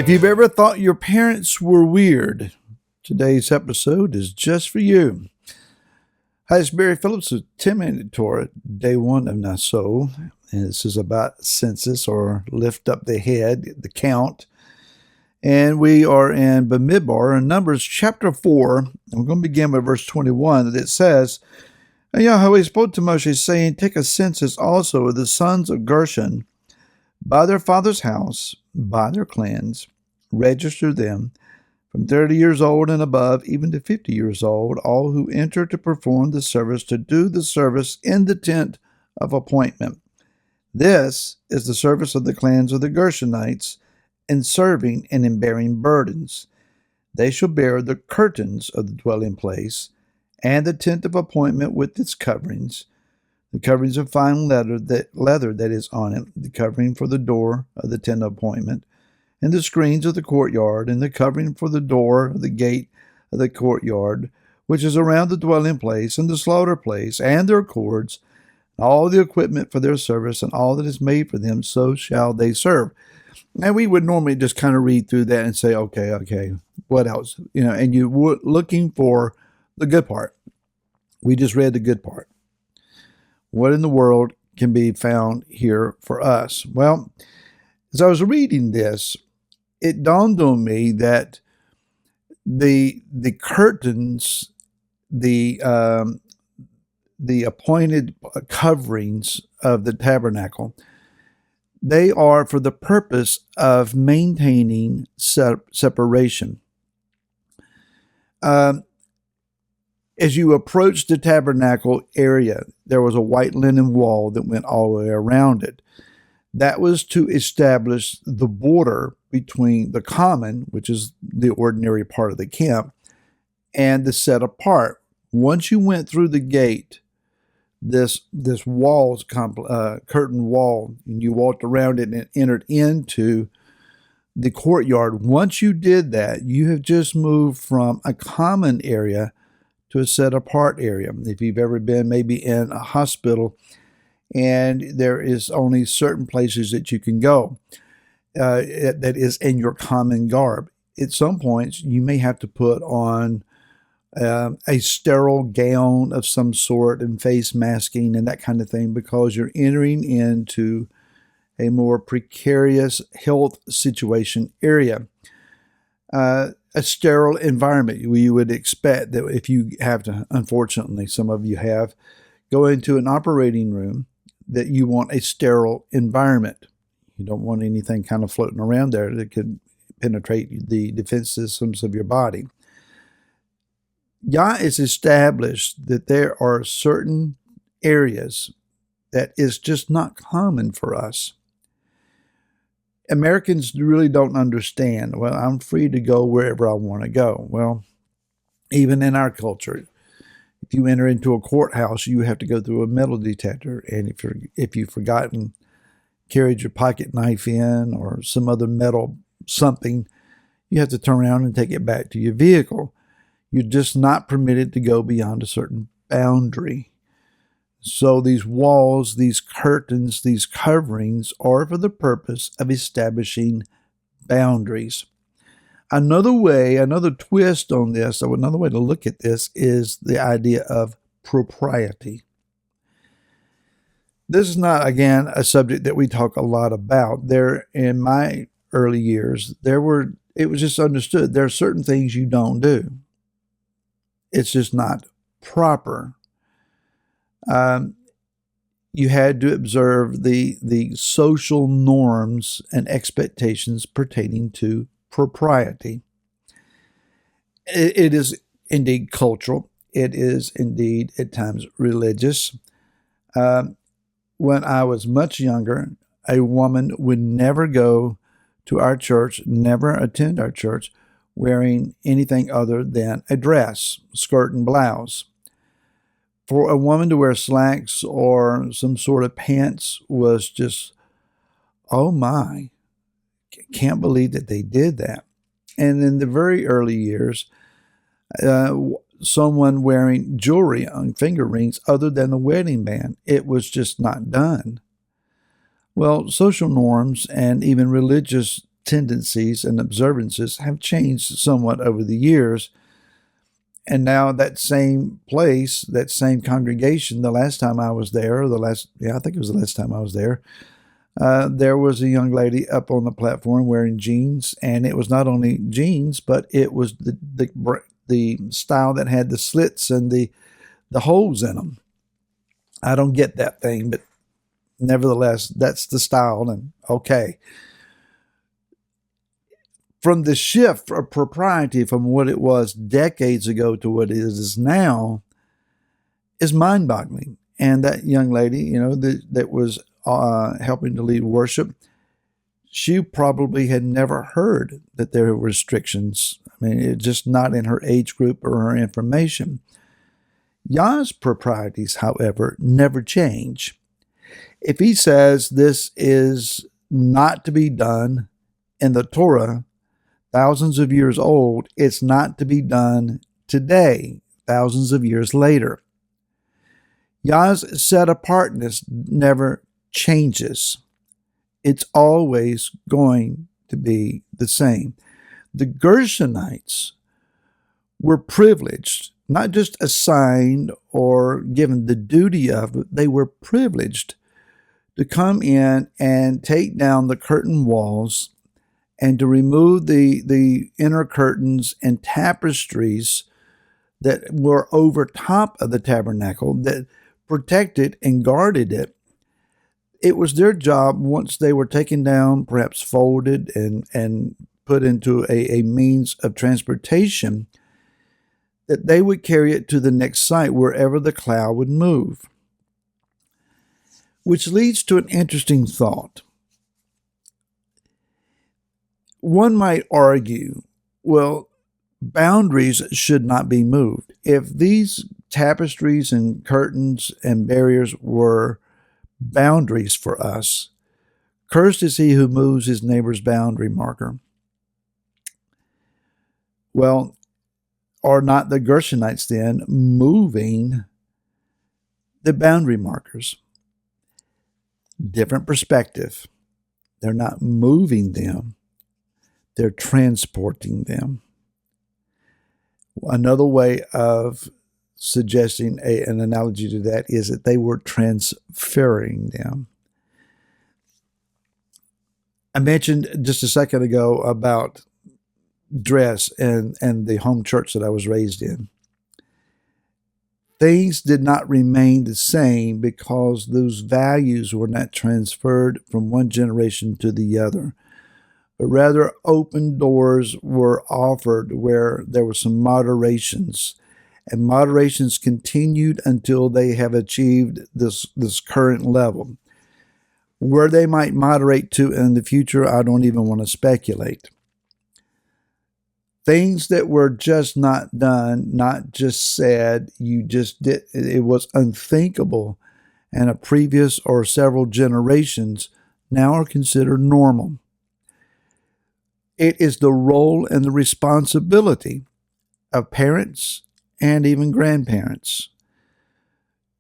If you've ever thought your parents were weird, today's episode is just for you. Hi, it's Barry Phillips with 10-Minute Torah, day 1 of Naso. And this is about census, or lift up the head, the count. And we are in Bamidbar, in Numbers chapter 4. And we're going to begin with verse 21. That it says, And Yahweh spoke to Moshe, saying, Take a census also of the sons of Gershon, by their father's house, by their clans, register them from 30 years old and above, even to 50 years old, all who enter to perform the service, to do the service in the tent of appointment. This is the service of the clans of the Gershonites, in serving and in bearing burdens. They shall bear the curtains of the dwelling place, and the tent of appointment with its coverings, the coverings of fine leather that is on it, the covering for the door of the tent of appointment, and the screens of the courtyard, and the covering for the door of the gate of the courtyard, which is around the dwelling place, and the slaughter place, and their cords, all the equipment for their service, and all that is made for them, so shall they serve. Now, we would normally just kind of read through that and say, okay, what else? And you were looking for the good part. We just read the good part. What in the world can be found here for us? Well, as I was reading this, it dawned on me that the curtains, the appointed coverings of the tabernacle, they are for the purpose of maintaining separation. As you approach the tabernacle area, there was a white linen wall that went all the way around it. That was to establish the border between the common, which is the ordinary part of the camp, and the set apart. Once you went through the gate, this wall, curtain wall, and you walked around it and entered into the courtyard. Once you did that, you have just moved from a common area to a set apart area. If you've ever been maybe in a hospital and there is only certain places that you can go, that is in your common garb. At some points, you may have to put on a sterile gown of some sort and face masking and that kind of thing, because you're entering into a more precarious health situation area. A sterile environment. You would expect that if you have to, unfortunately, some of you have, go into an operating room, that you want a sterile environment. You don't want anything kind of floating around there that could penetrate the defense systems of your body. Yah is established that there are certain areas that is just not common for us. Americans really don't understand, well, I'm free to go wherever I want to go. Well, even in our culture, if you enter into a courthouse, you have to go through a metal detector. And if you've forgotten, carried your pocket knife in or some other metal something, you have to turn around and take it back to your vehicle. You're just not permitted to go beyond a certain boundary. So these walls, these curtains, these coverings are for the purpose of establishing boundaries. Another twist on this, or another way to look at this, is the idea of propriety. This is not, again, a subject that we talk a lot about. There, in my early years, it was just understood there are certain things you don't do. It's just not proper. You had to observe the social norms and expectations pertaining to propriety. It is indeed cultural. It is indeed at times religious. When I was much younger, a woman would never go to our church, never attend our church, wearing anything other than a dress, skirt and blouse. For a woman to wear slacks or some sort of pants was just, oh my, can't believe that they did that. And in the very early years, someone wearing jewelry on finger rings other than the wedding band, it was just not done. Well, social norms and even religious tendencies and observances have changed somewhat over the years. And now that same place, that same congregation, the last time I was there, I think it was the last time I was there was a young lady up on the platform wearing jeans, and it was not only jeans, but it was the style that had the slits and the holes in them. I don't get that thing, but nevertheless, that's the style, and okay. From the shift of propriety from what it was decades ago to what it is now is mind-boggling. And that young lady, that was helping to lead worship, she probably had never heard that there were restrictions. I mean, it's just not in her age group or her information. Yah's proprieties, however, never change. If he says this is not to be done in the Torah, thousands of years old, it's not to be done today, thousands of years later. Yah's set-apartness never changes. It's always going to be the same. The Gershonites were privileged, not just assigned or given the duty of, but they were privileged to come in and take down the curtain walls and to remove the inner curtains and tapestries that were over top of the tabernacle that protected and guarded it. It was their job, once they were taken down, perhaps folded and put into a means of transportation, that they would carry it to the next site wherever the cloud would move. Which leads to an interesting thought. One might argue, well, boundaries should not be moved. If these tapestries and curtains and barriers were boundaries for us, cursed is he who moves his neighbor's boundary marker. Well, are not the Gershonites then moving the boundary markers? Different perspective. They're not moving them. They're transporting them. Another way of suggesting an analogy to that is that they were transferring them. I mentioned just a second ago about dress and the home church that I was raised in. Things did not remain the same because those values were not transferred from one generation to the other, but rather open doors were offered where there were some moderations, and moderations continued until they have achieved this current level. Where they might moderate to in the future, I don't even want to speculate. Things that were just not done, not just said, you just did, it was unthinkable in a previous or several generations, now are considered normal. It is the role and the responsibility of parents and even grandparents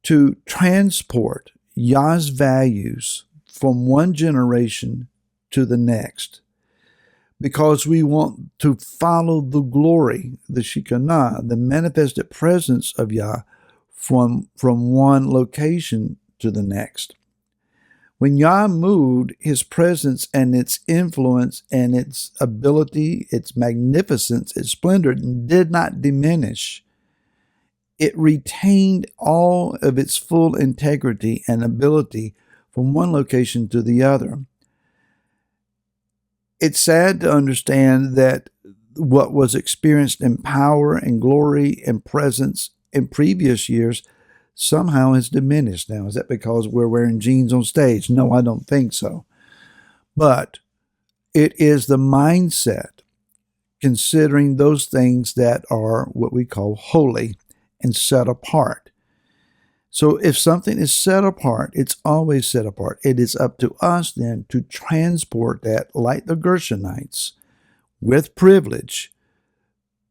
to transport Yah's values from one generation to the next, because we want to follow the glory, the Shekinah, the manifested presence of Yah from one location to the next. When Yah moved, his presence and its influence and its ability, its magnificence, its splendor did not diminish. It retained all of its full integrity and ability from one location to the other. It's sad to understand that what was experienced in power and glory and presence in previous years somehow has diminished now. Is that because we're wearing jeans on stage? No, I don't think so. But it is the mindset, considering those things that are what we call holy and set apart. So if something is set apart, it's always set apart. It is up to us then to transport that, like the Gershonites, with privilege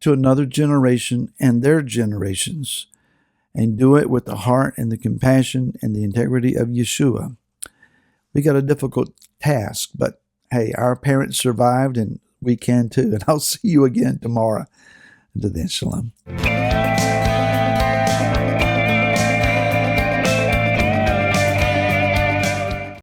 to another generation and their generations, and do it with the heart and the compassion and the integrity of Yeshua. We got a difficult task, but hey, our parents survived and we can too. And I'll see you again tomorrow. Until then, shalom.